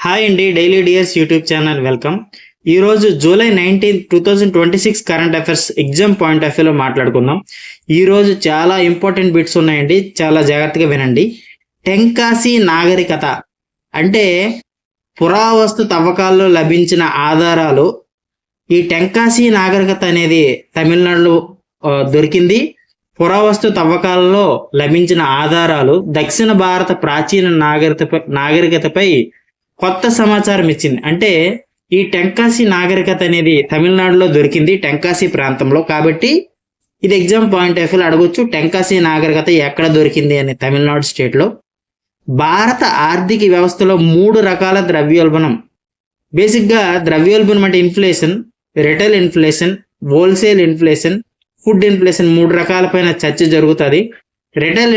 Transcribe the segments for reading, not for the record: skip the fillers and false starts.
Hi అండి, daily dears YouTube channel welcome. ఈరోజు July 19, 2026 current affairs exam point of వ్యూలో మాట్లాడుకుందాం. ఈరోజు చాలా ఇంపార్టెంట్ బిట్స్ ఉన్నాయండి, చాలా జాగ్రత్తగా వినండి. టెంకాసీ నాగరికత అంటే పురావస్తు తవ్వకాల్లో లభించిన ఆధారాలు. ఈ టెంకాసీ నాగరికత అనేది తమిళనాడులో దొరికింది. పురావస్తు తవ్వకాలలో లభించిన ఆధారాలు దక్షిణ భారత ప్రాచీన నాగరికతపై కొత్త సమాచారం ఇచ్చింది. అంటే ఈ టెంకాసీ నాగరికత అనేది తమిళనాడులో దొరికింది, టెంకాసీ ప్రాంతంలో. కాబట్టి ఇది ఎగ్జామ్ పాయింట్ ఆఫ్ వ్యూలో అడగొచ్చు, టెంకాసీ నాగరికత ఎక్కడ దొరికింది అని. తమిళనాడు స్టేట్లో. భారత ఆర్థిక వ్యవస్థలో 3 రకాల ద్రవ్యోల్బణం. బేసిక్గా ద్రవ్యోల్బణం అంటే inflation, retail inflation, wholesale inflation, food inflation, 3 రకాలపైన చర్చ జరుగుతుంది. రిటైల్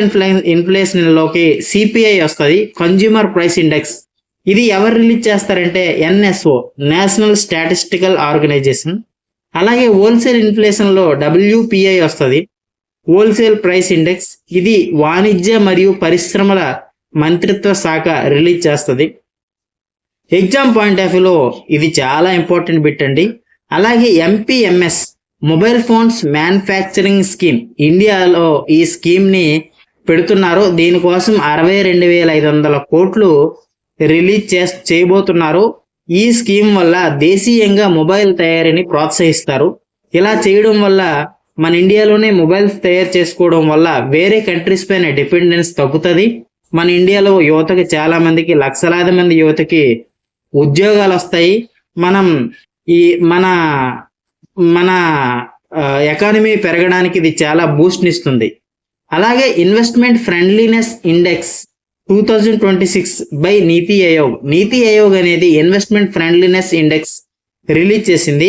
ఇన్ఫ్లేషన్లోకి సిపిఐ వస్తుంది, కన్జ్యూమర్ ప్రైస్ ఇండెక్స్. ఇది ఎవరు రిలీజ్ చేస్తారంటే ఎన్ఎస్ఓ, నేషనల్ స్టాటిస్టికల్ ఆర్గనైజేషన్. అలాగే హోల్సేల్ ఇన్ఫ్లేషన్లో డబ్ల్యూపిఐ వస్తుంది, హోల్సేల్ ప్రైస్ ఇండెక్స్. ఇది వాణిజ్య మరియు పరిశ్రమల మంత్రిత్వ శాఖ రిలీజ్ చేస్తుంది. ఎగ్జామ్ పాయింట్ ఆఫ్ వ్యూలో ఇది చాలా ఇంపార్టెంట్ బిట్ అండి. అలాగే ఎంపీఎంఎస్, మొబైల్ ఫోన్స్ మ్యానుఫ్యాక్చరింగ్ స్కీమ్, ఇండియాలో ఈ స్కీమ్ని పెడుతున్నారు. దీనికోసం 62,500 కోట్లు రిలీజ్ చేయబోతున్నారు. ఈ స్కీమ్ వల్ల దేశీయంగా మొబైల్ తయారీని ప్రోత్సహిస్తారు. ఇలా చేయడం వల్ల మన ఇండియాలోనే మొబైల్స్ తయారు చేసుకోవడం వల్ల వేరే కంట్రీస్ పైన డిపెండెన్స్ తగ్గుతుంది. మన ఇండియాలో యువతకి, చాలా మందికి, లక్షలాది మంది యువతకి ఉద్యోగాలు వస్తాయి. మనం ఈ మన ఎకానమీ పెరగడానికి ఇది చాలా బూస్ట్ ఇస్తుంది. అలాగే ఇన్వెస్ట్మెంట్ ఫ్రెండ్లీనెస్ ఇండెక్స్ 2026 బై నీతి ఆయోగ్. నీతి ఆయోగ్ అనేది ఇన్వెస్ట్మెంట్ ఫ్రెండ్లీనెస్ ఇండెక్స్ రిలీజ్ చేసింది.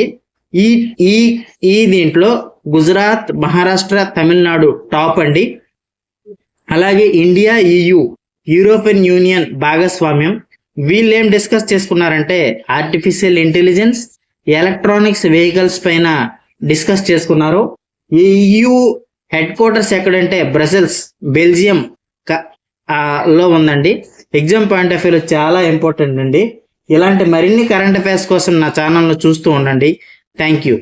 ఈ దీంట్లో గుజరాత్, మహారాష్ట్ర, తమిళనాడు టాప్ అండి. అలాగే ఇండియా, యూరోపియన్ యూనియన్ భాగస్వామ్యం. వీళ్ళు ఏం డిస్కస్ చేసుకున్నారంటే ఆర్టిఫిషియల్ ఇంటెలిజెన్స్, ఎలక్ట్రానిక్స్ వెహికల్స్ పైన డిస్కస్ చేసుకున్నారు. ఈ EU హెడ్ క్వార్టర్స్ ఎక్కడంటే బ్రసెల్స్, బెల్జియం లో ఉందండి. ఎగ్జామ్ పాయింట్ ఆఫ్ వ్యూలో చాలా ఇంపార్టెంట్ అండి. ఇలాంటి మరిన్ని కరెంట్ అఫైర్స్ కోసం నా ఛానల్ను చూస్తూ ఉండండి. Thank you.